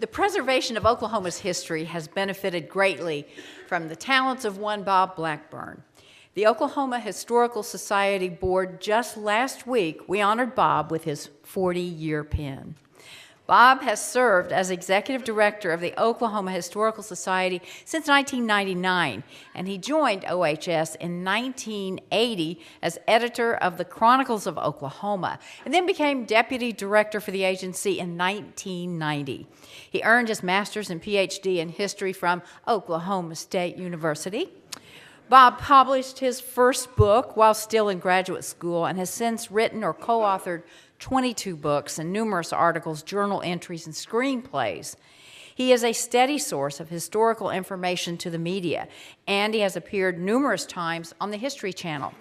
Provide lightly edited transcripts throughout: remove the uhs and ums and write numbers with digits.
The preservation of Oklahoma's history has benefited greatly from the talents of one Bob Blackburn. The Oklahoma Historical Society Board just last week, we honored Bob with his 40-year pin. Bob has served as executive director of the Oklahoma Historical Society since 1999, and he joined OHS in 1980 as editor of the Chronicles of Oklahoma, and then became deputy director for the agency in 1990. He earned his master's and PhD in history from Oklahoma State University. Bob published his first book while still in graduate school and has since written or co-authored 22 books and numerous articles, journal entries, and screenplays. He is a steady source of historical information to the media, and he has appeared numerous times on the History Channel.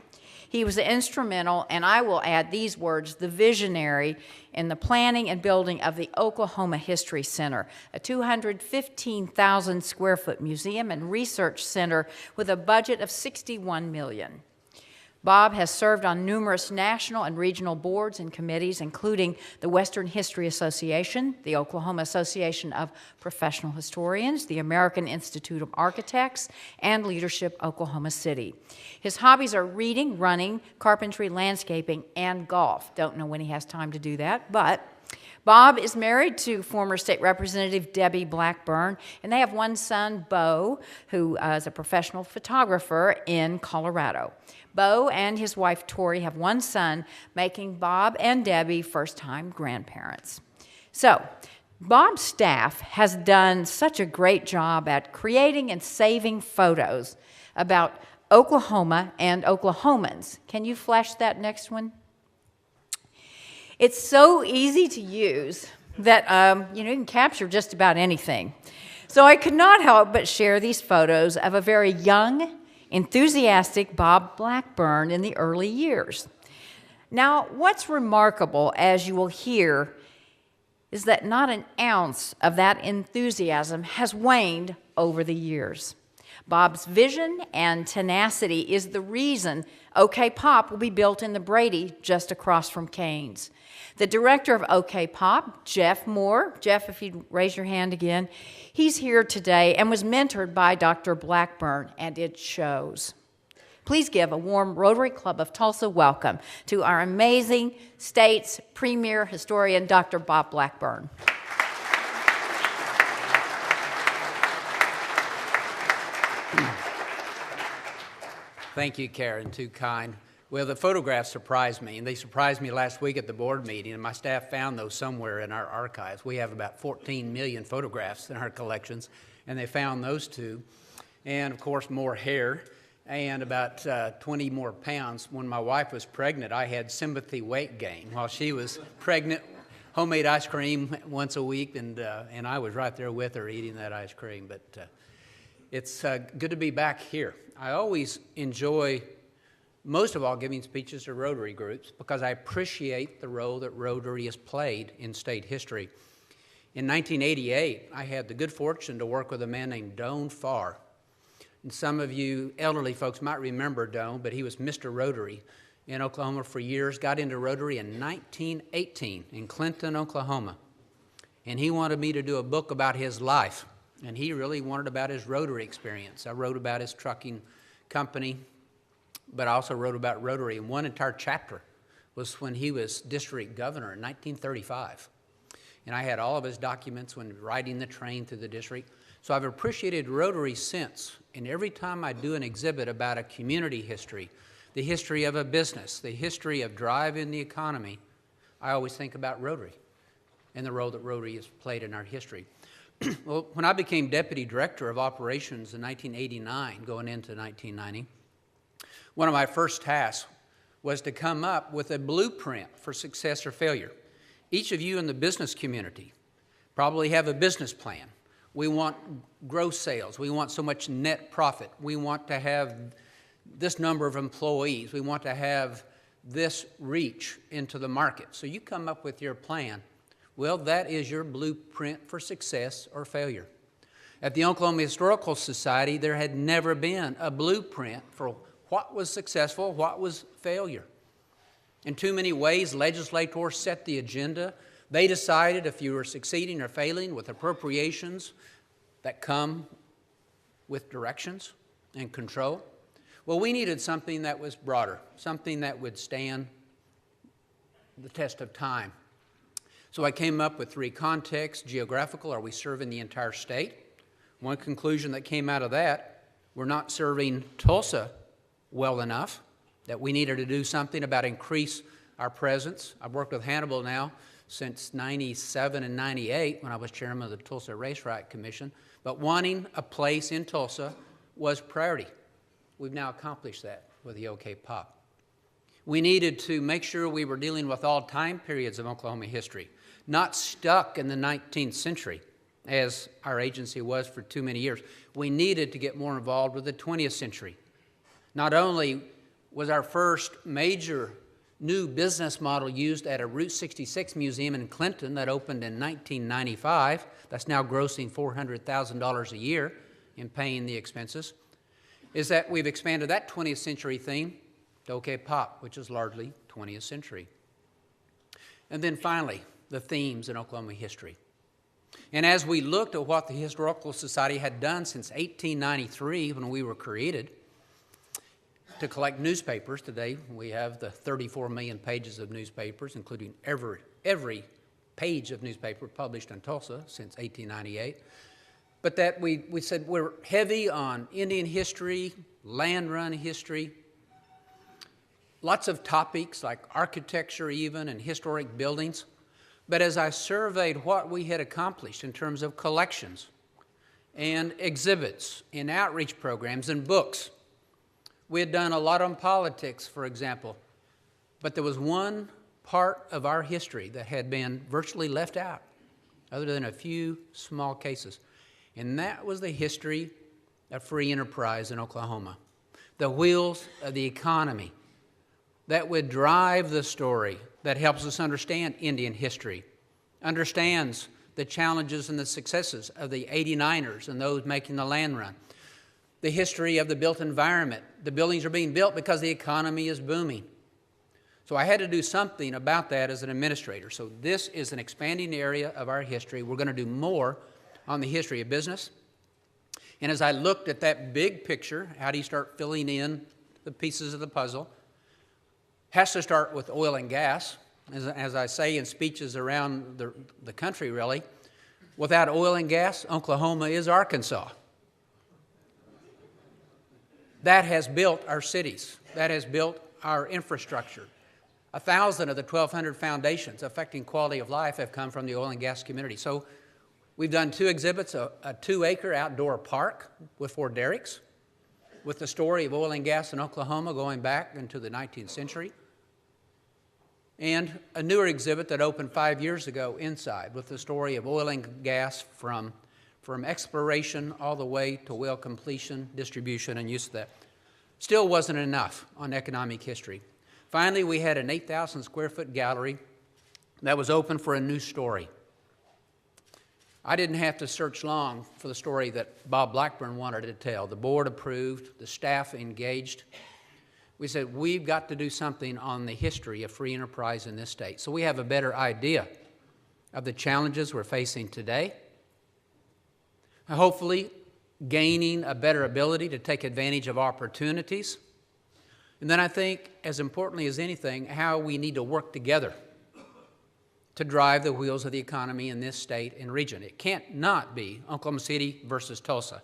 He was instrumental, and I will add these words, the visionary in the planning and building of the Oklahoma History Center, a 215,000 square foot museum and research center with a budget of $61 million. Bob has served on numerous national and regional boards and committees, including the Western History Association, the Oklahoma Association of Professional Historians, the American Institute of Architects, and Leadership Oklahoma City. His hobbies are reading, running, carpentry, landscaping, and golf. Don't know when he has time to do that, but Bob is married to former State Representative Debbie Blackburn, and they have one son, Bo, who is a professional photographer in Colorado. Bo and his wife, Tori, have one son, making Bob and Debbie first-time grandparents. So, Bob's staff has done such a great job at creating and saving photos about Oklahoma and Oklahomans. Can you flash that next one? It's so easy to use that you can capture just about anything. So I could not help but share these photos of a very young, enthusiastic Bob Blackburn in the early years. Now, what's remarkable, as you will hear, is that not an ounce of that enthusiasm has waned over the years. Bob's vision and tenacity is the reason OK Pop will be built in the Brady just across from Cain's. The director of OK Pop, Jeff Moore, Jeff, if you'd raise your hand again, he's here today and was mentored by Dr. Blackburn, and it shows. Please give a warm Rotary Club of Tulsa welcome to our amazing state's premier historian, Dr. Bob Blackburn. Thank you, Karen, too kind. Well, the photographs surprised me, and they surprised me last week at the board meeting, and my staff found those somewhere in our archives. We have about 14 million photographs in our collections, and they found those two. And, of course, more hair, and about 20 more pounds. When my wife was pregnant, I had sympathy weight gain. While she was pregnant, homemade ice cream once a week, and I was right there with her eating that ice cream. But it's good to be back here. I always enjoy, most of all, giving speeches to Rotary groups because I appreciate the role that Rotary has played in state history. In 1988, I had the good fortune to work with a man named Doane Farr. And some of you elderly folks might remember Doane, but he was Mr. Rotary in Oklahoma for years, got into Rotary in 1918 in Clinton, Oklahoma. And he wanted me to do a book about his life. And he really wanted about his Rotary experience. I wrote about his trucking company, but I also wrote about Rotary. And one entire chapter was when he was district governor in 1935. And I had all of his documents when riding the train through the district. So I've appreciated Rotary since. And every time I do an exhibit about a community history, the history of a business, the history of driving the economy, I always think about Rotary and the role that Rotary has played in our history. Well, when I became deputy director of operations in 1989, going into 1990, one of my first tasks was to come up with a blueprint for success or failure. Each of you in the business community probably have a business plan. We want gross sales. We want so much net profit. We want to have this number of employees. We want to have this reach into the market. So you come up with your plan. Well, that is your blueprint for success or failure. At the Oklahoma Historical Society, there had never been a blueprint for what was successful, what was failure. In too many ways, legislators set the agenda They decided if you were succeeding or failing with appropriations that come with directions and control. Well, we needed something that was broader, something that would stand the test of time. So I came up with 3 contexts. Geographical, are we serving the entire state? One conclusion that came out of that, we're not serving Tulsa well enough, that we needed to do something about increase our presence. I've worked with Hannibal now since 97 and 98 when I was chairman of the Tulsa Race Riot Commission, but wanting a place in Tulsa was priority. We've now accomplished that with the OK Pop. We needed to make sure we were dealing with all time periods of Oklahoma history, not stuck in the 19th century, as our agency was for too many years. We needed to get more involved with the 20th century. Not only was our first major new business model used at a Route 66 museum in Clinton that opened in 1995, that's now grossing $400,000 a year in paying the expenses, is that we've expanded that 20th century theme to OK Pop, which is largely 20th century. And then finally, the themes in Oklahoma history. And as we looked at what the Historical Society had done since 1893, when we were created, to collect newspapers, today we have the 34 million pages of newspapers, including every page of newspaper published in Tulsa since 1898. But that we said we're heavy on Indian history, land run history, lots of topics like architecture even and historic buildings. But as I surveyed what we had accomplished in terms of collections and exhibits and outreach programs and books, we had done a lot on politics, for example, but there was one part of our history that had been virtually left out, other than a few small cases, and that was the history of free enterprise in Oklahoma, the wheels of the economy that would drive the story that helps us understand Indian history, understands the challenges and the successes of the 89ers and those making the land run, the history of the built environment. The buildings are being built because the economy is booming. So I had to do something about that as an administrator. So this is an expanding area of our history. We're going to do more on the history of business. And as I looked at that big picture, how do you start filling in the pieces of the puzzle? Has to start with oil and gas. As I say in speeches around the country, really, without oil and gas, Oklahoma is Arkansas. That has built our cities. That has built our infrastructure. 1,000 of the 1,200 foundations affecting quality of life have come from the oil and gas community. So we've done 2 exhibits, a 2-acre outdoor park with 4 derricks, with the story of oil and gas in Oklahoma going back into the 19th century, and a newer exhibit that opened 5 years ago inside with the story of oil and gas from exploration all the way to well completion, distribution, and use of that. Still wasn't enough on economic history. Finally, we had an 8,000 square foot gallery that was open for a new story. I didn't have to search long for the story that Bob Blackburn wanted to tell. The board approved, the staff engaged. We said, we've got to do something on the history of free enterprise in this state, so we have a better idea of the challenges we're facing today, hopefully gaining a better ability to take advantage of opportunities. And then I think, as importantly as anything, how we need to work together to drive the wheels of the economy in this state and region. It can't not be Oklahoma City versus Tulsa.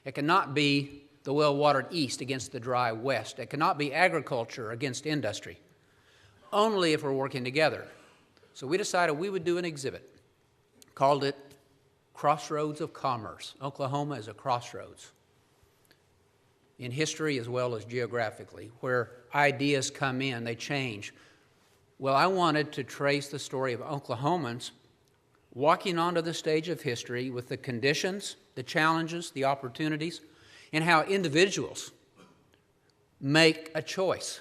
It cannot be the well-watered East against the dry West. It cannot be agriculture against industry, only if we're working together. So we decided we would do an exhibit, called it Crossroads of Commerce. Oklahoma is a crossroads in history as well as geographically, where ideas come in, they change. Well, I wanted to trace the story of Oklahomans walking onto the stage of history with the conditions, the challenges, the opportunities, and how individuals make a choice.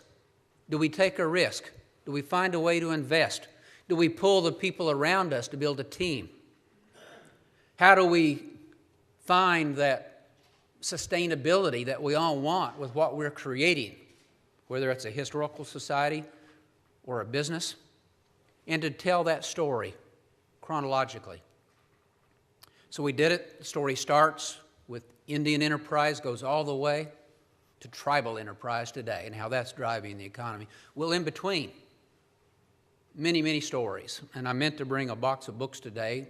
Do we take a risk? Do we find a way to invest? Do we pull the people around us to build a team? How do we find that sustainability that we all want with what we're creating, whether it's a historical society or a business? And to tell that story chronologically. So we did it. The story starts with Indian enterprise, goes all the way to tribal enterprise today and how that's driving the economy. Well, in between, many, many stories. And I meant to bring a box of books today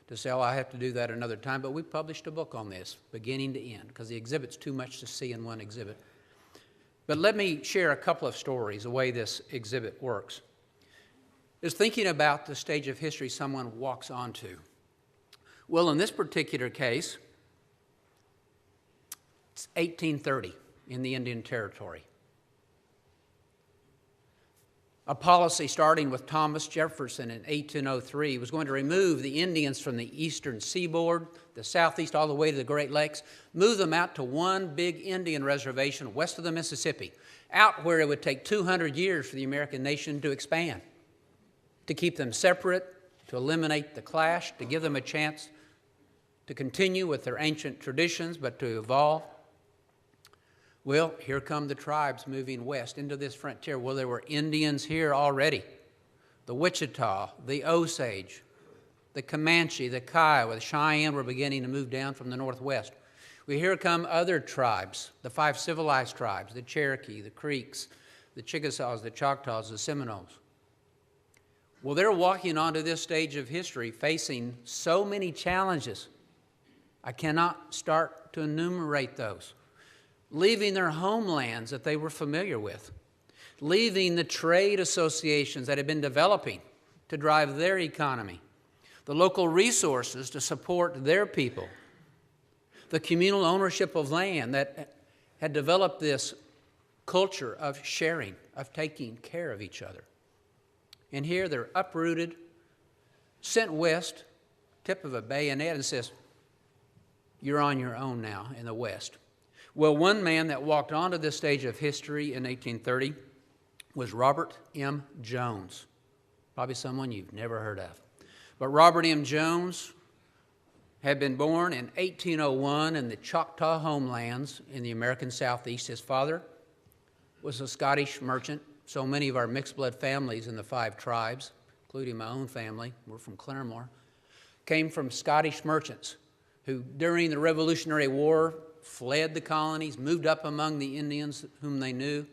to sell. I have to do that another time, but we published a book on this, beginning to end, because the exhibit's too much to see in one exhibit. But let me share a couple of stories, the way this exhibit works. Is thinking about the stage of history someone walks onto. Well, in this particular case, it's 1830 in the Indian Territory. A policy starting with Thomas Jefferson in 1803 was going to remove the Indians from the eastern seaboard, the southeast, all the way to the Great Lakes, move them out to one big Indian reservation west of the Mississippi, out where it would take 200 years for the American nation to expand, to keep them separate, to eliminate the clash, to give them a chance to continue with their ancient traditions, but to evolve. Well, here come the tribes moving west into this frontier. Well, there were Indians here already. The Wichita, the Osage, the Comanche, the Kiowa, the Cheyenne were beginning to move down from the northwest. Well, here come other tribes, the 5 civilized tribes, the Cherokee, the Creeks, the Chickasaws, the Choctaws, the Seminoles. Well, they're walking onto this stage of history facing so many challenges. I cannot start to enumerate those. Leaving their homelands that they were familiar with, leaving the trade associations that had been developing to drive their economy, the local resources to support their people, the communal ownership of land that had developed this culture of sharing, of taking care of each other. And here they're uprooted, sent west, tip of a bayonet, and says, you're on your own now in the West. Well, one man that walked onto this stage of history in 1830 was Robert M. Jones. Probably someone you've never heard of. But Robert M. Jones had been born in 1801 in the Choctaw homelands in the American Southeast. His father was a Scottish merchant. So many of our mixed-blood families in the 5 tribes, including my own family, we're from Claremore, came from Scottish merchants who, during the Revolutionary War, fled the colonies, moved up among the Indians whom they knew,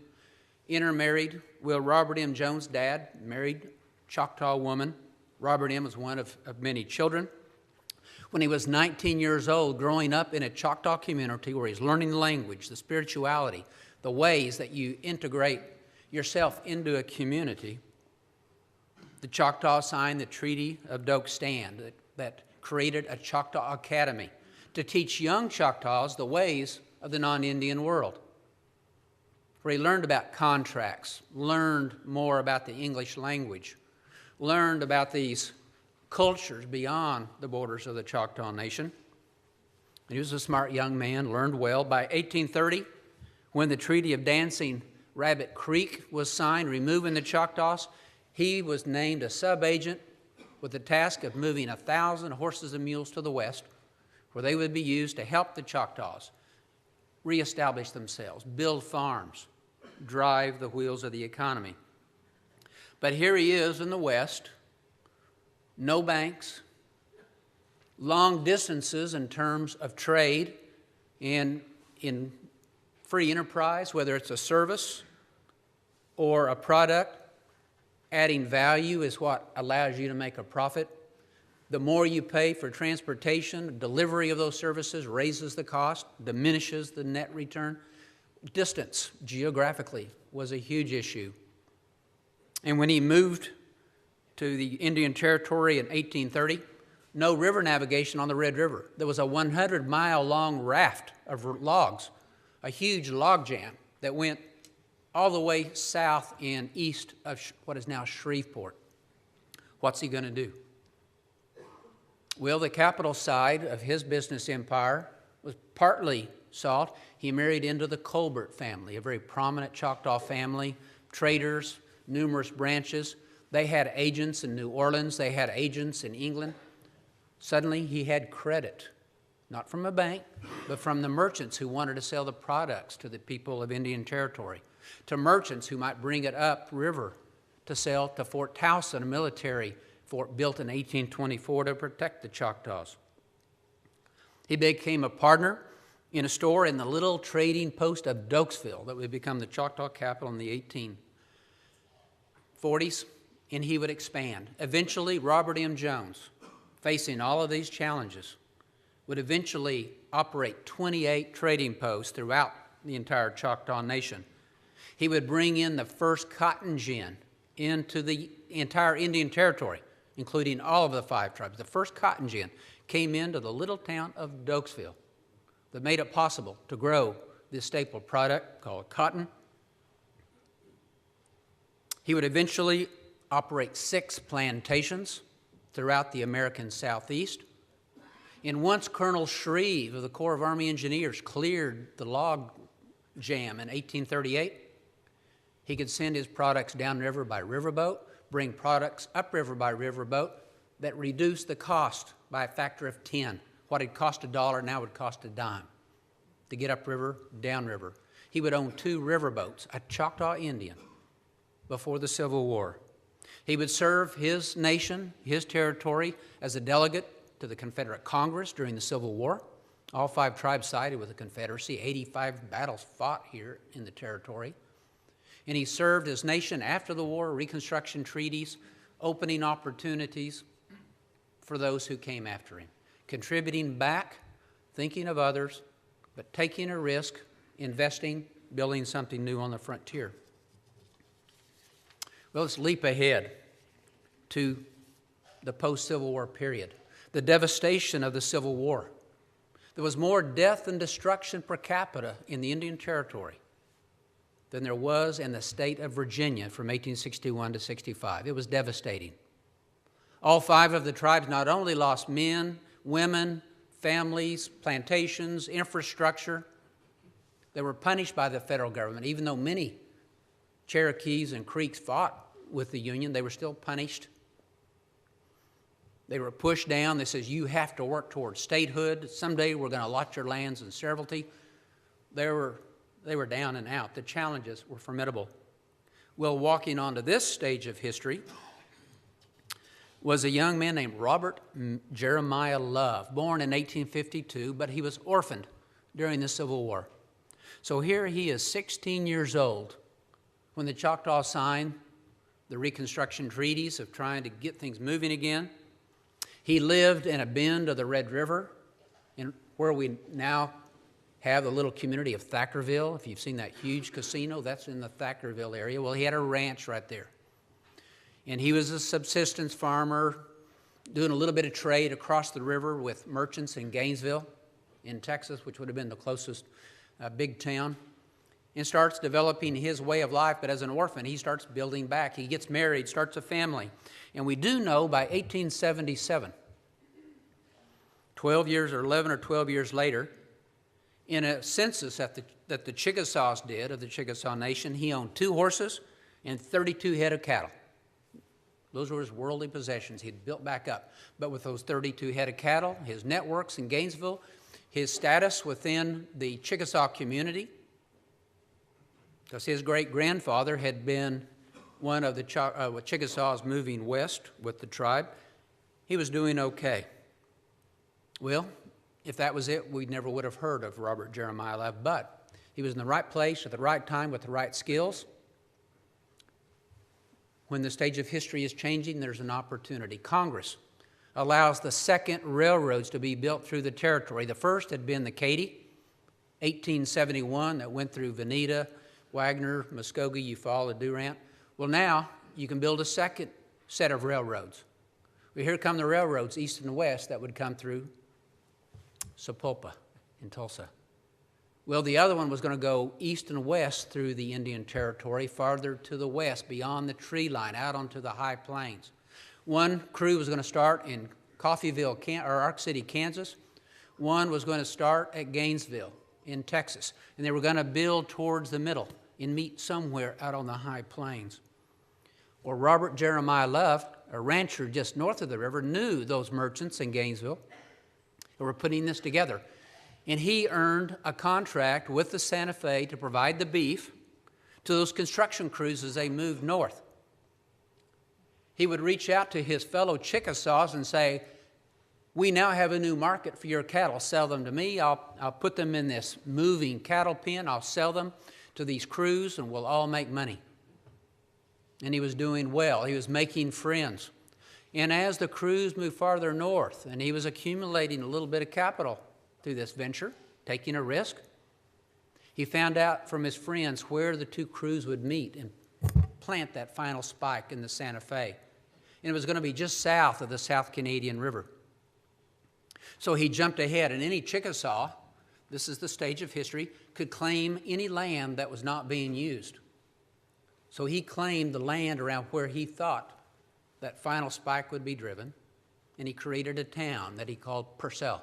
intermarried. Well, Robert M. Jones' dad married a Choctaw woman. Robert M. was one of many children. When he was 19 years old, growing up in a Choctaw community where he's learning the language, the spirituality, the ways that you integrate yourself into a community, the Choctaw signed the Treaty of Doak Stand that created a Choctaw Academy to teach young Choctaws the ways of the non-Indian world, where he learned about contracts, learned more about the English language, learned about these cultures beyond the borders of the Choctaw Nation. He was a smart young man, learned well. By 1830, when the Treaty of Dancing Rabbit Creek was signed, removing the Choctaws, he was named a sub-agent with the task of moving 1,000 horses and mules to the west, where they would be used to help the Choctaws reestablish themselves, build farms, drive the wheels of the economy. But here he is in the West, no banks, long distances in terms of trade and in free enterprise, whether it's a service or a product. Adding value is what allows you to make a profit. The more you pay for transportation, delivery of those services raises the cost, diminishes the net return. Distance, geographically, was a huge issue. And when he moved to the Indian Territory in 1830, no river navigation on the Red River. There was a 100-mile-long raft of logs, a huge log jam that went all the way south and east of what is now Shreveport. What's he going to do? Well, the capital side of his business empire was partly salt. He married into the Colbert family, a very prominent Choctaw family, traders, numerous branches. They had agents in New Orleans. They had agents in England. Suddenly, he had credit, not from a bank, but from the merchants who wanted to sell the products to the people of Indian Territory, to merchants who might bring it up river to sell to Fort Towson, a military fort built in 1824 to protect the Choctaws. He became a partner in a store in the little trading post of Dokesville that would become the Choctaw capital in the 1840s, and he would expand. Eventually, Robert M. Jones, facing all of these challenges, would eventually operate 28 trading posts throughout the entire Choctaw Nation. He would bring in the first cotton gin into the entire Indian Territory, including all of the 5 tribes. The first cotton gin came into the little town of Dokesville that made it possible to grow this staple product called cotton. He would eventually operate 6 plantations throughout the American Southeast. And once Colonel Shreve of the Corps of Army Engineers cleared the log jam in 1838, he could send his products downriver by riverboat, bring products upriver by riverboat that reduced the cost by a factor of 10. What had cost $1 now would cost a dime to get upriver, downriver. He would own 2 riverboats, a Choctaw Indian, before the Civil War. He would serve his nation, his territory, as a delegate to the Confederate Congress during the Civil War. All 5 tribes sided with the Confederacy, 85 battles fought here in the territory. And he served his nation after the war, Reconstruction treaties, opening opportunities for those who came after him, contributing back, thinking of others, but taking a risk, investing, building something new on the frontier. Well, let's leap ahead to the post-Civil War period, the devastation of the Civil War. There was more death and destruction per capita in the Indian Territory than there was in the state of Virginia from 1861 to 65. It was devastating. All 5 of the tribes not only lost men, women, families, plantations, infrastructure. They were punished by the federal government. Even though many Cherokees and Creeks fought with the Union, they were still punished. They were pushed down. They says, you have to work towards statehood. Someday we're going to allot your lands in severalty. They were down and out. The challenges were formidable. Well, walking onto this stage of history was a young man named Robert Jeremiah Love, born in 1852, but he was orphaned during the Civil War. So here he is, 16 years old, when the Choctaw signed the Reconstruction treaties of trying to get things moving again. He lived in a bend of the Red River, where we now have the little community of Thackerville. If you've seen that huge casino, that's in the Thackerville area. Well, he had a ranch right there. And he was a subsistence farmer, doing a little bit of trade across the river with merchants in Gainesville, in Texas, which would have been the closest big town, and starts developing his way of life. But as an orphan, he starts building back. He gets married, starts a family. And we do know by 1877, 11 or 12 years later, in a census that the Chickasaws did of the Chickasaw Nation, he owned 2 horses and 32 head of cattle. Those were his worldly possessions. He'd built back up. But with those 32 head of cattle, his networks in Gainesville, his status within the Chickasaw community, because his great-grandfather had been one of the Chickasaws moving west with the tribe, he was doing okay. Well, if that was it, we never would have heard of Robert Jeremiah Love, but he was in the right place at the right time with the right skills. When the stage of history is changing, there's an opportunity. Congress allows the second railroads to be built through the territory. The first had been the Katy, 1871, that went through Veneta, Wagner, Muskogee, Eufaula, Durant. Well, now you can build a second set of railroads. Well, here come the railroads, east and west, that would come through Sapulpa in Tulsa. Well, the other one was going to go east and west through the Indian Territory, farther to the west, beyond the tree line, out onto the high plains. One crew was going to start in Coffeyville, or Ark City, Kansas. One was going to start at Gainesville in Texas. And they were going to build towards the middle and meet somewhere out on the high plains. Well, Robert Jeremiah Love, a rancher just north of the river, knew those merchants in Gainesville who were putting this together. And he earned a contract with the Santa Fe to provide the beef to those construction crews as they moved north. He would reach out to his fellow Chickasaws and say, we now have a new market for your cattle. Sell them to me. I'll put them in this moving cattle pen. I'll sell them to these crews, and we'll all make money. And he was doing well. He was making friends. And as the crews moved farther north, and he was accumulating a little bit of capital through this venture, taking a risk, he found out from his friends where the two crews would meet and plant that final spike in the Santa Fe. And it was going to be just south of the South Canadian River. So he jumped ahead, and any Chickasaw, this is the stage of history, could claim any land that was not being used. So he claimed the land around where he thought that final spike would be driven, and he created a town that he called Purcell.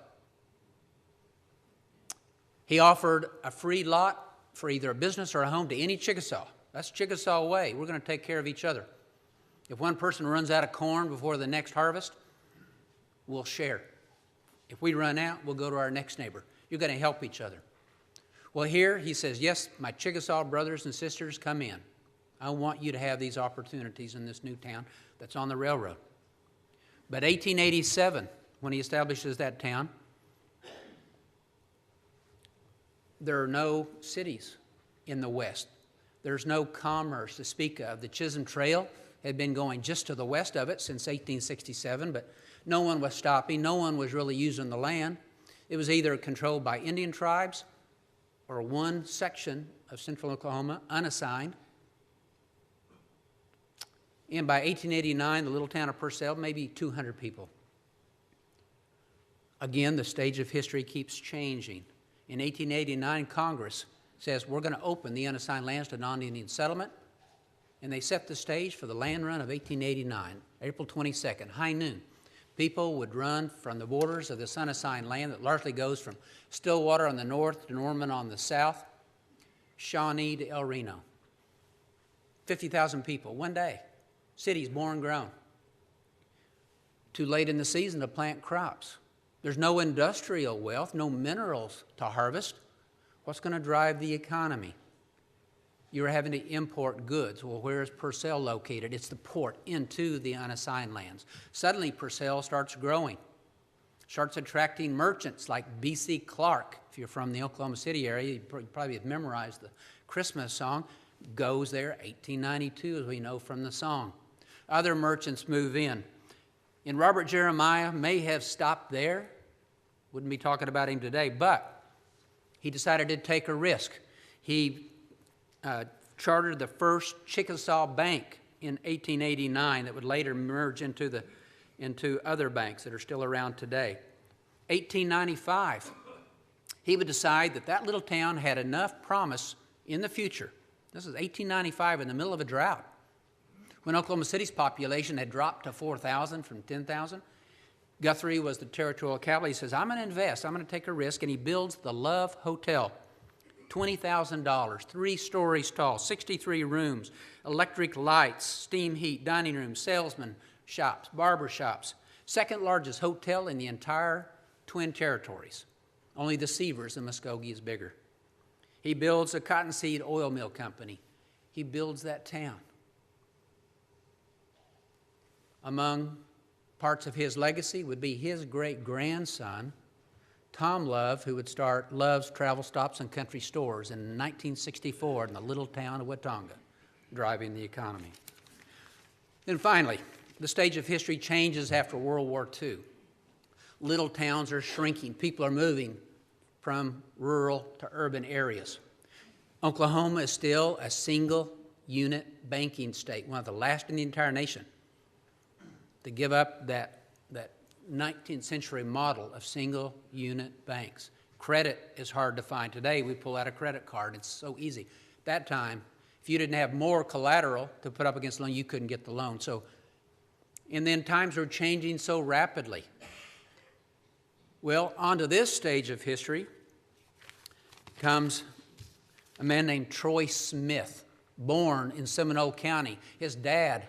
He offered a free lot for either a business or a home to any Chickasaw. That's Chickasaw way. We're going to take care of each other. If one person runs out of corn before the next harvest, we'll share. If we run out, we'll go to our next neighbor. You're going to help each other. Well, here he says, yes, my Chickasaw brothers and sisters, come in. I want you to have these opportunities in this new town that's on the railroad. But 1887, when he establishes that town, there are no cities in the west. There's no commerce to speak of. The Chisholm Trail had been going just to the west of it since 1867, but no one was stopping. No one was really using the land. It was either controlled by Indian tribes or one section of central Oklahoma, unassigned. And by 1889, the little town of Purcell, maybe 200 people. Again, the stage of history keeps changing. In 1889, Congress says we're going to open the unassigned lands to non-Indian settlement, and they set the stage for the land run of 1889, April 22nd, high noon. People would run from the borders of this unassigned land that largely goes from Stillwater on the north to Norman on the south, Shawnee to El Reno. 50,000 people, one day. Cities born and grown. Too late in the season to plant crops. There's no industrial wealth, no minerals to harvest. What's going to drive the economy? You're having to import goods. Well, where is Purcell located? It's the port into the unassigned lands. Suddenly, Purcell starts growing, starts attracting merchants like B.C. Clark. If you're from the Oklahoma City area, you probably have memorized the Christmas song. Goes there, 1892, as we know from the song. Other merchants move in. And Robert Jeremiah may have stopped there. Wouldn't be talking about him today, but he decided to take a risk. He chartered the first Chickasaw Bank in 1889 that would later merge into other banks that are still around today. 1895, he would decide that little town had enough promise in the future. This is 1895 in the middle of a drought, when Oklahoma City's population had dropped to 4,000 from 10,000. Guthrie was the territorial capital. He says, I'm going to invest. I'm going to take a risk. And he builds the Love Hotel. $20,000, 3 stories tall, 63 rooms, electric lights, steam heat, dining rooms, salesman shops, barber shops. Second largest hotel in the entire Twin Territories. Only the Seavers in Muskogee is bigger. He builds a cottonseed oil mill company. He builds that town. Among parts of his legacy would be his great-grandson, Tom Love, who would start Love's Travel Stops and Country Stores in 1964 in the little town of Watonga, driving the economy. Then finally, the stage of history changes after World War II. Little towns are shrinking. People are moving from rural to urban areas. Oklahoma is still a single-unit banking state, one of the last in the entire nation to give up that 19th century model of single unit banks. Credit is hard to find. Today we pull out a credit card. It's so easy. That time, if you didn't have more collateral to put up against the loan, you couldn't get the loan. And then times are changing so rapidly. Well, onto this stage of history comes a man named Troy Smith, born in Seminole County. His dad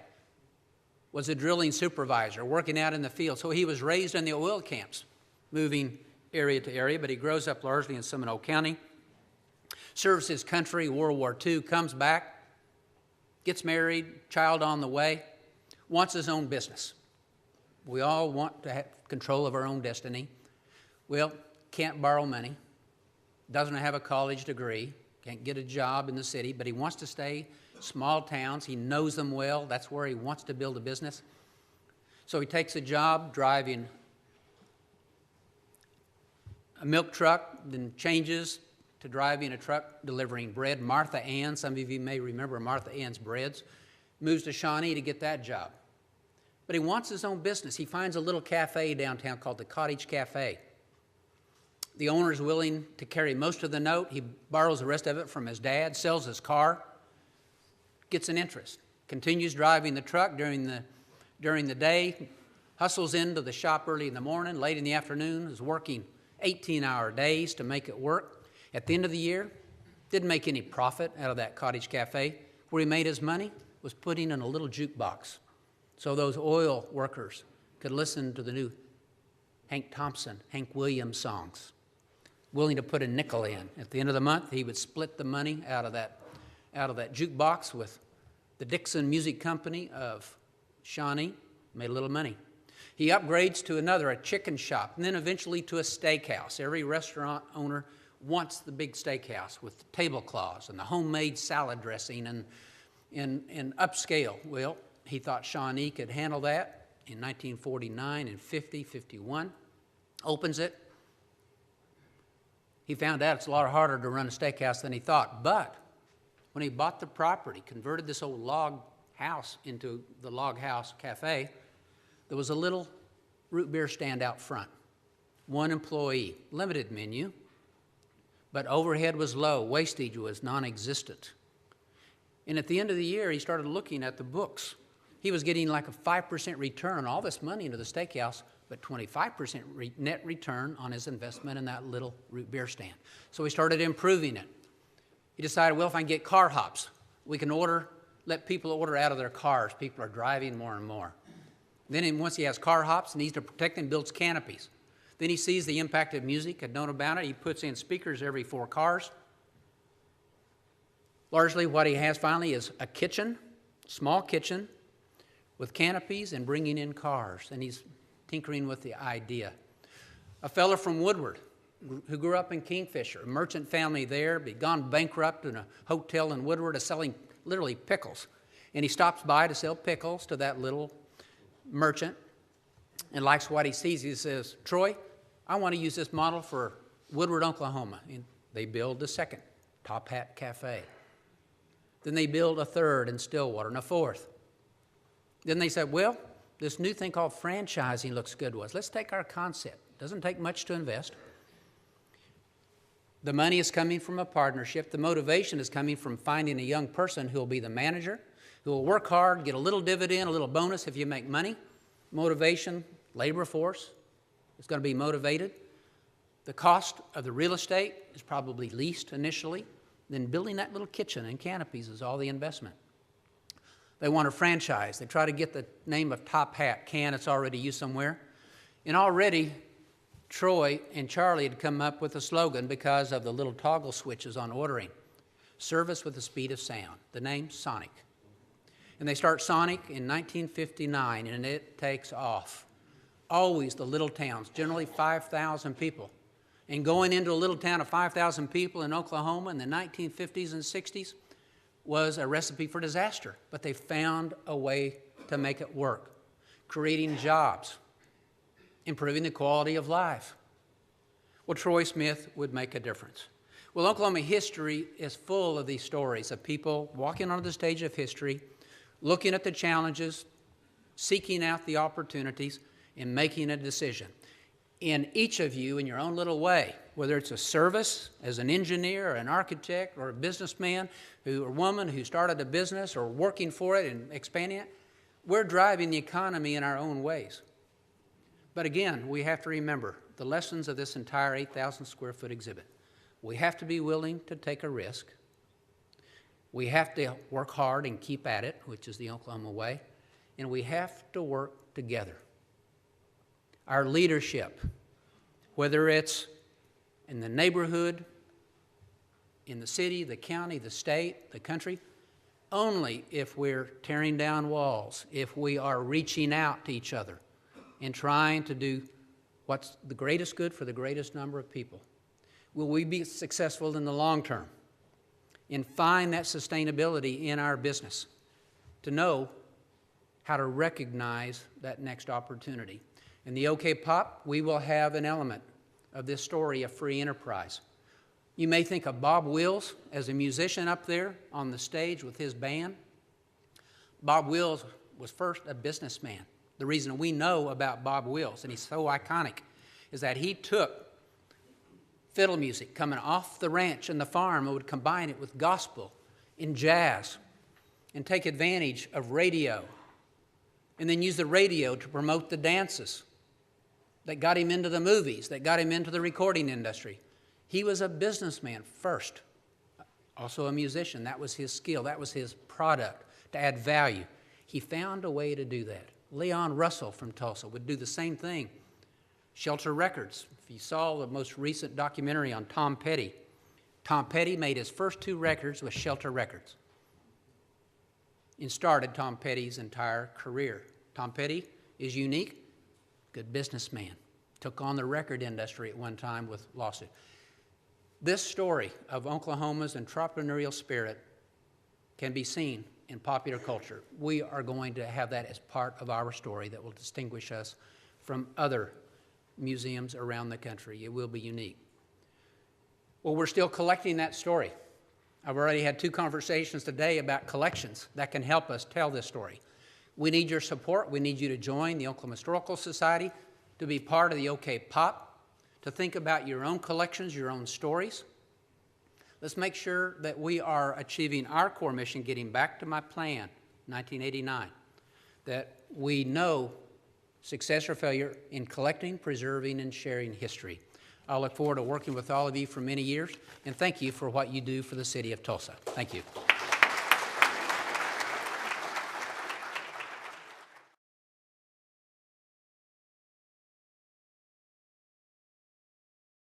was a drilling supervisor working out in the field. So he was raised in the oil camps, moving area to area, but he grows up largely in Seminole County, serves his country, World War II, comes back, gets married, child on the way. wants his own business. We all want to have control of our own destiny. Well, can't borrow money, doesn't have a college degree, can't get a job in the city, but he wants to stay small towns. He knows them well. That's where he wants to build a business. So he takes a job driving a milk truck, then changes to driving a truck delivering bread. Martha Ann, some of you may remember Martha Ann's Breads, moves to Shawnee to get that job. But he wants his own business. He finds a little cafe downtown called the Cottage Cafe. The owner is willing to carry most of the note. He borrows the rest of it from his dad, sells his car, gets an interest, continues driving the truck during the day, hustles into the shop early in the morning, late in the afternoon, is working 18-hour days to make it work. At the end of the year, didn't make any profit out of that Cottage Cafe. Where he made his money was putting in a little jukebox so those oil workers could listen to the new Hank Thompson, Hank Williams songs, willing to put a nickel in. At the end of the month, he would split the money out of that jukebox with the Dixon Music Company of Shawnee, made a little money. He upgrades to a chicken shop, and then eventually to a steakhouse. Every restaurant owner wants the big steakhouse with the tablecloths and the homemade salad dressing and upscale. Well, he thought Shawnee could handle that in 1949 and 50, 51. Opens it. He found out it's a lot harder to run a steakhouse than he thought. But when he bought the property, converted this old log house into the Log House Cafe, there was a little root beer stand out front. One employee, limited menu, but overhead was low, wastage was non-existent. And at the end of the year, he started looking at the books. He was getting like a 5% return on all this money into the steakhouse, but 25% net return on his investment in that little root beer stand. So he started improving it. He decided, well, if I can get car hops, we can let people order out of their cars. People are driving more and more. Then once he has car hops, needs to protect them, builds canopies. Then he sees the impact of music, had known about it. He puts in speakers every 4 cars. Largely what he has finally is a kitchen, small kitchen, with canopies and bringing in cars. And he's tinkering with the idea. A fellow from Woodward who grew up in Kingfisher, a merchant family there, but gone bankrupt in a hotel in Woodward, is selling literally pickles. And he stops by to sell pickles to that little merchant and likes what he sees. He says, Troy, I want to use this model for Woodward, Oklahoma. And they build the second Top Hat Cafe. Then they build a third in Stillwater and a fourth. Then they said, well, this new thing called franchising looks good to us. Let's take our concept. Doesn't take much to invest. The money is coming from a partnership. The motivation is coming from finding a young person who will be the manager, who will work hard, get a little dividend, a little bonus if you make money. Motivation, labor force is going to be motivated. The cost of the real estate is probably least initially. Then building that little kitchen and canopies is all the investment. They want a franchise. They try to get the name of Top Hat. It's already used somewhere. And already Troy and Charlie had come up with a slogan because of the little toggle switches on ordering. Service with the speed of sound. The name, Sonic. And they start Sonic in 1959, and it takes off. Always the little towns, generally 5,000 people. And going into a little town of 5,000 people in Oklahoma in the 1950s and 60s was a recipe for disaster. But they found a way to make it work, creating jobs, improving the quality of life. Well, Troy Smith would make a difference. Well, Oklahoma history is full of these stories of people walking onto the stage of history, looking at the challenges, seeking out the opportunities, and making a decision. In each of you, in your own little way, whether it's a service as an engineer or an architect or a businessman or woman who started a business or working for it and expanding it, we're driving the economy in our own ways. But again, we have to remember the lessons of this entire 8,000 square foot exhibit. We have to be willing to take a risk. We have to work hard and keep at it, which is the Oklahoma way, and we have to work together. Our leadership, whether it's in the neighborhood, in the city, the county, the state, the country, only if we're tearing down walls, if we are reaching out to each other and trying to do what's the greatest good for the greatest number of people, will we be successful in the long term and find that sustainability in our business to know how to recognize that next opportunity. In the OK Pop, we will have an element of this story of free enterprise. You may think of Bob Wills as a musician up there on the stage with his band. Bob Wills was first a businessman. The reason we know about Bob Wills, and he's so iconic, is that he took fiddle music coming off the ranch and the farm and would combine it with gospel and jazz and take advantage of radio and then use the radio to promote the dances that got him into the movies, that got him into the recording industry. He was a businessman first, also a musician. That was his skill. That was his product to add value. He found a way to do that. Leon Russell from Tulsa would do the same thing. Shelter Records. If you saw the most recent documentary on Tom Petty made his first 2 records with Shelter Records and started Tom Petty's entire career. Tom Petty is unique, good businessman. Took on the record industry at one time with lawsuit. This story of Oklahoma's entrepreneurial spirit can be seen in popular culture. We are going to have that as part of our story that will distinguish us from other museums around the country. It will be unique. Well, we're still collecting that story. I've already had 2 conversations today about collections that can help us tell this story. We need your support. We need you to join the Oklahoma Historical Society, to be part of the OK Pop, to think about your own collections, your own stories. Let's make sure that we are achieving our core mission, getting back to my plan, 1989, that we know success or failure in collecting, preserving, and sharing history. I look forward to working with all of you for many years, and thank you for what you do for the city of Tulsa. Thank you.